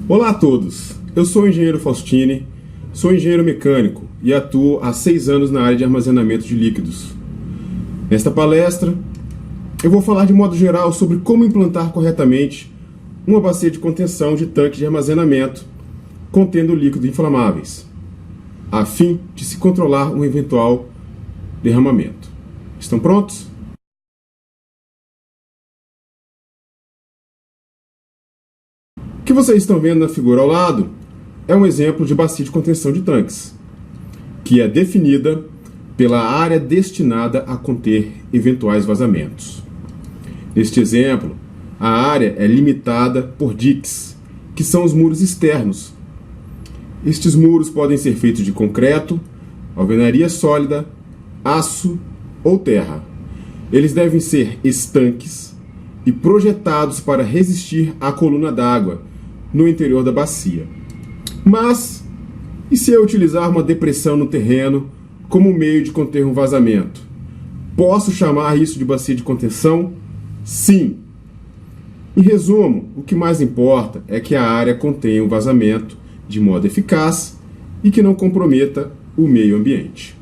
Olá a todos, eu sou o engenheiro Faustini, sou engenheiro mecânico e atuo há 6 anos na área de armazenamento de líquidos. Nesta palestra, eu vou falar de modo geral sobre como implantar corretamente uma bacia de contenção de tanque de armazenamento contendo líquidos inflamáveis, a fim de se controlar um eventual derramamento. Estão prontos? O que vocês estão vendo na figura ao lado é um exemplo de bacia de contenção de tanques, que é definida pela área destinada a conter eventuais vazamentos. Neste exemplo, a área é limitada por diques, que são os muros externos. Estes muros podem ser feitos de concreto, alvenaria sólida, aço ou terra. Eles devem ser estanques e projetados para resistir à coluna d'água no interior da bacia. Mas, e se eu utilizar uma depressão no terreno como meio de conter um vazamento? Posso chamar isso de bacia de contenção? Sim! Em resumo, o que mais importa é que a área contenha um vazamento de modo eficaz e que não comprometa o meio ambiente.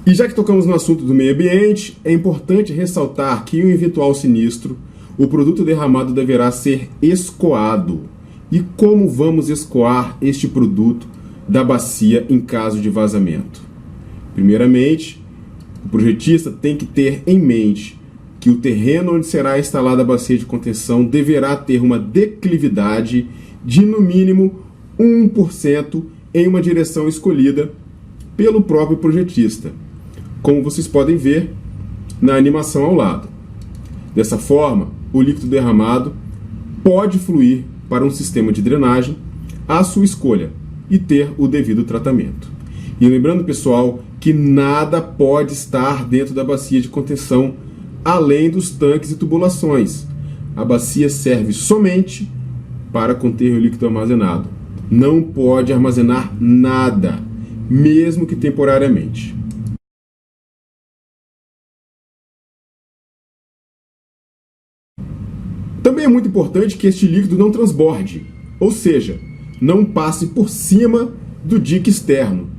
E já que tocamos no assunto do meio ambiente, é importante ressaltar que em um eventual sinistro, o produto derramado deverá ser escoado. E como vamos escoar este produto da bacia em caso de vazamento? Primeiramente, o projetista tem que ter em mente que o terreno onde será instalada a bacia de contenção deverá ter uma declividade de no mínimo 1% em uma direção escolhida pelo próprio projetista, como vocês podem ver na animação ao lado. Dessa forma, o líquido derramado pode fluir para um sistema de drenagem à sua escolha e ter o devido tratamento. E lembrando, pessoal, que nada pode estar dentro da bacia de contenção além dos tanques e tubulações. A bacia serve somente para conter o líquido armazenado. Não pode armazenar nada, mesmo que temporariamente. Também é muito importante que este líquido não transborde, ou seja, não passe por cima do dique externo.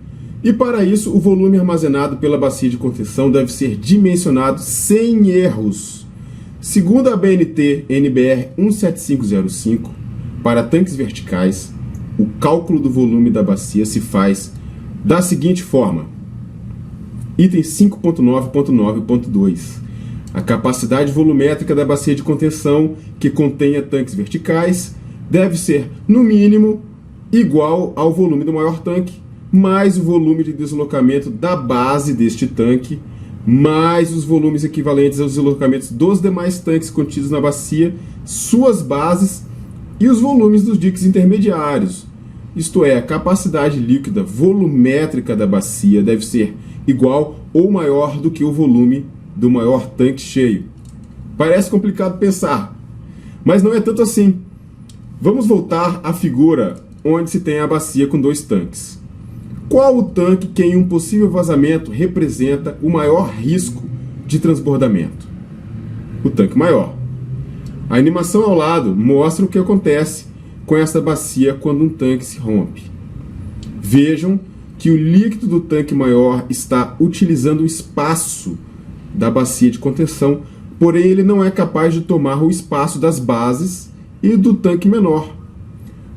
E para isso, o volume armazenado pela bacia de contenção deve ser dimensionado sem erros. Segundo a BNT NBR 17505, para tanques verticais, o cálculo do volume da bacia se faz da seguinte forma. Item 5.9.9.2. A capacidade volumétrica da bacia de contenção que contenha tanques verticais deve ser, no mínimo, igual ao volume do maior tanque, mais o volume de deslocamento da base deste tanque, mais os volumes equivalentes aos deslocamentos dos demais tanques contidos na bacia, suas bases e os volumes dos diques intermediários. Isto é, a capacidade líquida volumétrica da bacia deve ser igual ou maior do que o volume do maior tanque cheio. Parece complicado pensar, mas não é tanto assim. Vamos voltar à figura onde se tem a bacia com 2 tanques. Qual o tanque que em um possível vazamento representa o maior risco de transbordamento? O tanque maior. A animação ao lado mostra o que acontece com essa bacia quando um tanque se rompe. Vejam que o líquido do tanque maior está utilizando o espaço da bacia de contenção, porém ele não é capaz de tomar o espaço das bases e do tanque menor.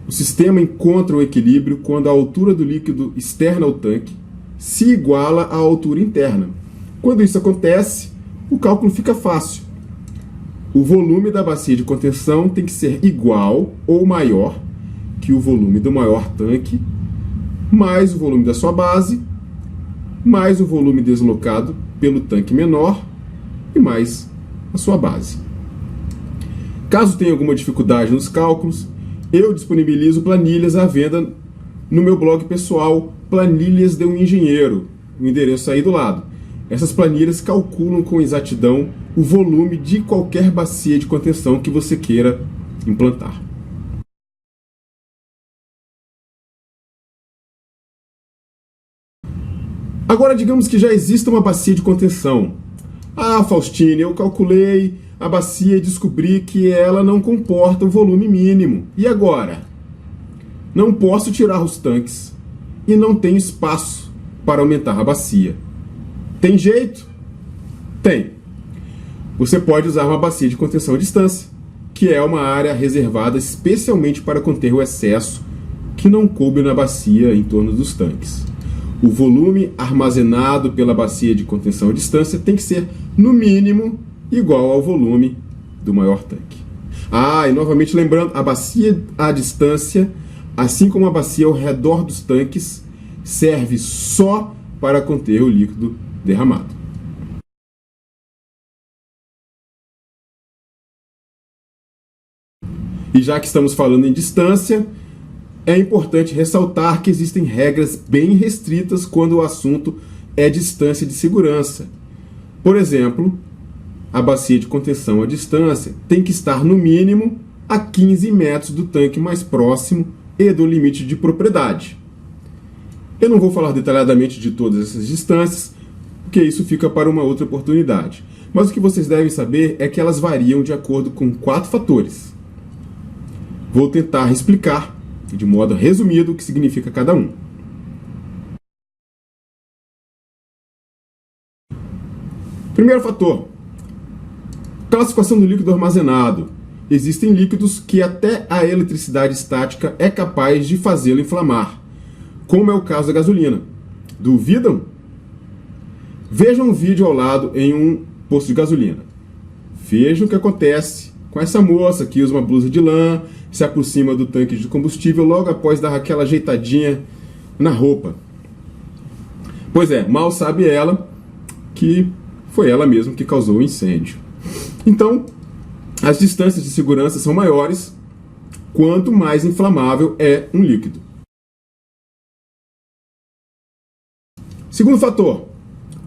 O sistema encontra o equilíbrio quando a altura do líquido externo ao tanque se iguala à altura interna. Quando isso acontece, o cálculo fica fácil. O volume da bacia de contenção tem que ser igual ou maior que o volume do maior tanque, mais o volume da sua base, mais o volume deslocado pelo tanque menor e mais a sua base. Caso tenha alguma dificuldade nos cálculos, eu disponibilizo planilhas à venda no meu blog pessoal, Planilhas de um Engenheiro, o endereço aí do lado. Essas planilhas calculam com exatidão o volume de qualquer bacia de contenção que você queira implantar. Agora, digamos que já exista uma bacia de contenção. Ah, Faustine, eu calculei a bacia e descobri que ela não comporta o volume mínimo. E agora? Não posso tirar os tanques e não tenho espaço para aumentar a bacia. Tem jeito? Tem. Você pode usar uma bacia de contenção à distância, que é uma área reservada especialmente para conter o excesso que não coube na bacia em torno dos tanques. O volume armazenado pela bacia de contenção à distância tem que ser, no mínimo, igual ao volume do maior tanque. Ah, e novamente lembrando, a bacia à distância, assim como a bacia ao redor dos tanques, serve só para conter o líquido derramado. E já que estamos falando em distância, é importante ressaltar que existem regras bem restritas quando o assunto é distância de segurança. Por exemplo, a bacia de contenção à distância tem que estar no mínimo a 15 metros do tanque mais próximo e do limite de propriedade. Eu não vou falar detalhadamente de todas essas distâncias, porque isso fica para uma outra oportunidade. Mas o que vocês devem saber é que elas variam de acordo com 4 fatores. Vou tentar explicar, de modo resumido, o que significa cada um. Primeiro fator: classificação do líquido armazenado. Existem líquidos que até a eletricidade estática é capaz de fazê-lo inflamar, como é o caso da gasolina. Duvidam? Vejam um vídeo ao lado em um posto de gasolina. Vejam o que acontece com essa moça que usa uma blusa de lã, se aproxima do tanque de combustível logo após dar aquela ajeitadinha na roupa. Pois é, mal sabe ela que foi ela mesma que causou o incêndio. Então, as distâncias de segurança são maiores quanto mais inflamável é um líquido. Segundo fator: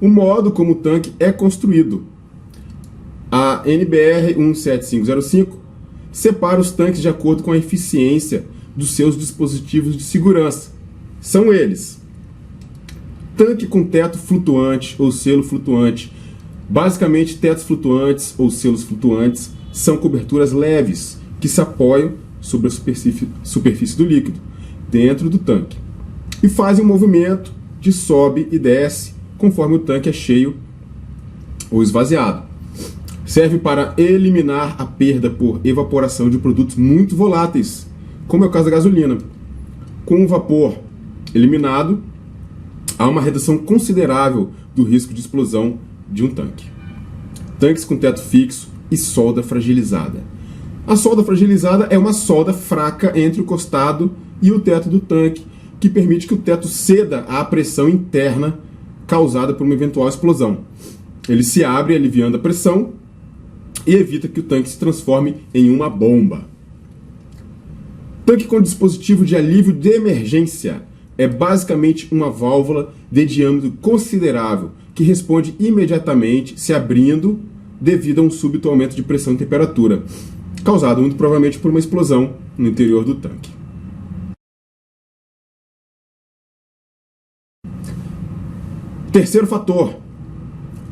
o modo como o tanque é construído. A NBR 17505 separa os tanques de acordo com a eficiência dos seus dispositivos de segurança. São eles: tanque com teto flutuante ou selo flutuante. Basicamente, tetos flutuantes ou selos flutuantes são coberturas leves que se apoiam sobre a superfície do líquido, dentro do tanque, e fazem um movimento de sobe e desce conforme o tanque é cheio ou esvaziado. Serve para eliminar a perda por evaporação de produtos muito voláteis, como é o caso da gasolina. Com o vapor eliminado, há uma redução considerável do risco de explosão de um tanque. Tanques com teto fixo e solda fragilizada. A solda fragilizada é uma solda fraca entre o costado e o teto do tanque, que permite que o teto ceda à pressão interna causada por uma eventual explosão. Ele se abre aliviando a pressão e evita que o tanque se transforme em uma bomba. Tanque com dispositivo de alívio de emergência é basicamente uma válvula de diâmetro considerável que responde imediatamente se abrindo devido a um súbito aumento de pressão e temperatura, causado muito provavelmente por uma explosão no interior do tanque. Terceiro fator: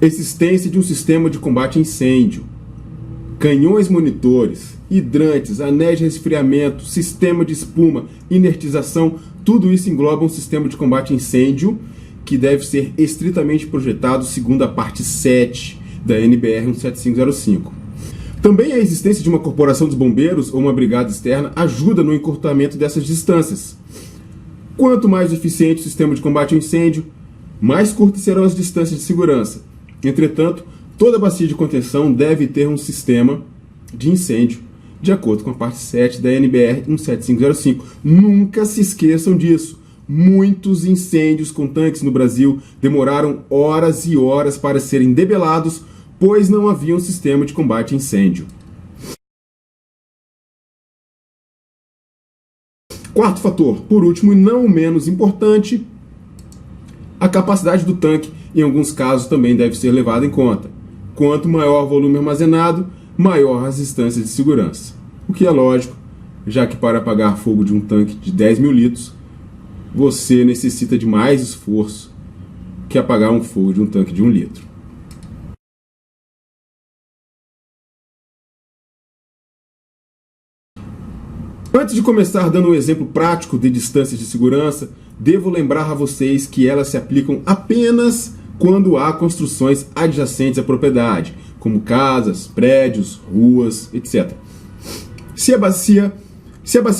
existência de um sistema de combate a incêndio. Canhões monitores, hidrantes, anéis de resfriamento, sistema de espuma, inertização, tudo isso engloba um sistema de combate a incêndio que deve ser estritamente projetado segundo a parte 7 da NBR 17505. Também a existência de uma corporação dos bombeiros ou uma brigada externa ajuda no encurtamento dessas distâncias. Quanto mais eficiente o sistema de combate ao incêndio, mais curtas serão as distâncias de segurança. Entretanto, toda bacia de contenção deve ter um sistema de incêndio, de acordo com a parte 7 da NBR 17505. Nunca se esqueçam disso. Muitos incêndios com tanques no Brasil demoraram horas e horas para serem debelados, pois não havia um sistema de combate a incêndio. Quarto fator, por último e não menos importante, a capacidade do tanque, em alguns casos, também deve ser levada em conta. Quanto maior o volume armazenado, maior as distâncias de segurança. O que é lógico, já que para apagar fogo de um tanque de 10 mil litros, você necessita de mais esforço que apagar um fogo de um tanque de 1 litro. Antes de começar dando um exemplo prático de distâncias de segurança, devo lembrar a vocês que elas se aplicam apenas quando há construções adjacentes à propriedade, como casas, prédios, ruas, etc. Se a bacia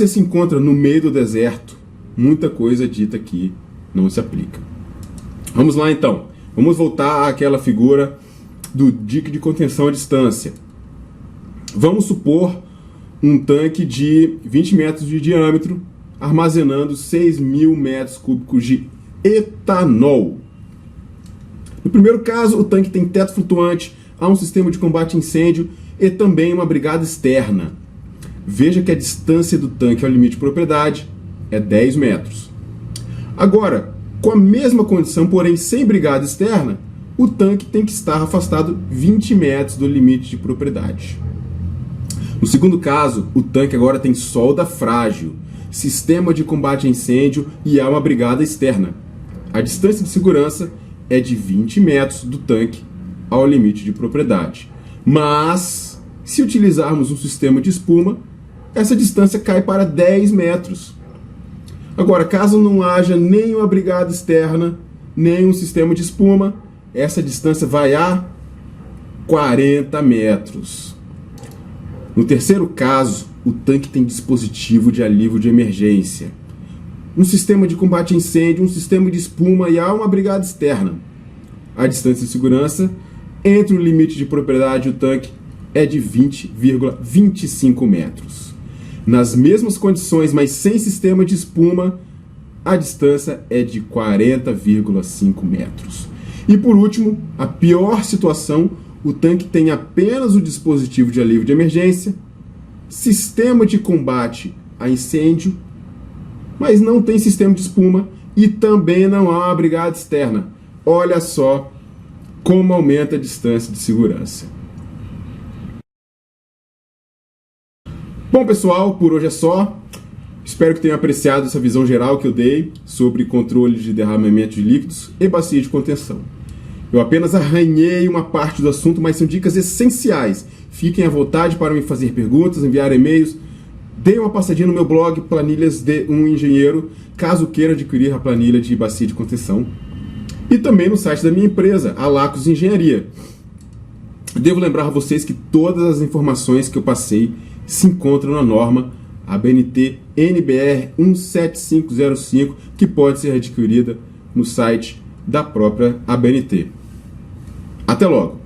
se encontra no meio do deserto, muita coisa dita aqui não se aplica. Vamos lá então. Vamos voltar àquela figura do dique de contenção à distância. Vamos supor um tanque de 20 metros de diâmetro, armazenando 6.000 metros cúbicos de etanol. No primeiro caso, o tanque tem teto flutuante, há um sistema de combate a incêndio e também uma brigada externa. Veja que a distância do tanque ao limite de propriedade é 10 metros. Agora, com a mesma condição, porém sem brigada externa, o tanque tem que estar afastado 20 metros do limite de propriedade. No segundo caso, o tanque agora tem solda frágil, sistema de combate a incêndio e há uma brigada externa. A distância de segurança é de 20 metros do tanque ao limite de propriedade. Mas, se utilizarmos um sistema de espuma, essa distância cai para 10 metros. Agora, caso não haja nenhuma brigada externa, nem um sistema de espuma, essa distância vai a 40 metros. No terceiro caso, o tanque tem dispositivo de alívio de emergência, um sistema de combate a incêndio, um sistema de espuma e há uma brigada externa. A distância de segurança entre o limite de propriedade e o tanque é de 20,25 metros. Nas mesmas condições, mas sem sistema de espuma, a distância é de 40,5 metros. E por último, a pior situação, o tanque tem apenas o dispositivo de alívio de emergência, sistema de combate a incêndio, mas não tem sistema de espuma e também não há uma brigada externa. Olha só como aumenta a distância de segurança. Bom, pessoal, por hoje é só. Espero que tenham apreciado essa visão geral que eu dei sobre controle de derramamento de líquidos e bacia de contenção. Eu apenas arranhei uma parte do assunto, mas são dicas essenciais. Fiquem à vontade para me fazer perguntas, enviar e-mails. Deem uma passadinha no meu blog Planilhas de um Engenheiro, caso queira adquirir a planilha de bacia de contenção. E também no site da minha empresa, a Lacos Engenharia. Devo lembrar a vocês que todas as informações que eu passei se encontram na norma ABNT NBR 17505, que pode ser adquirida no site da própria ABNT. Até logo!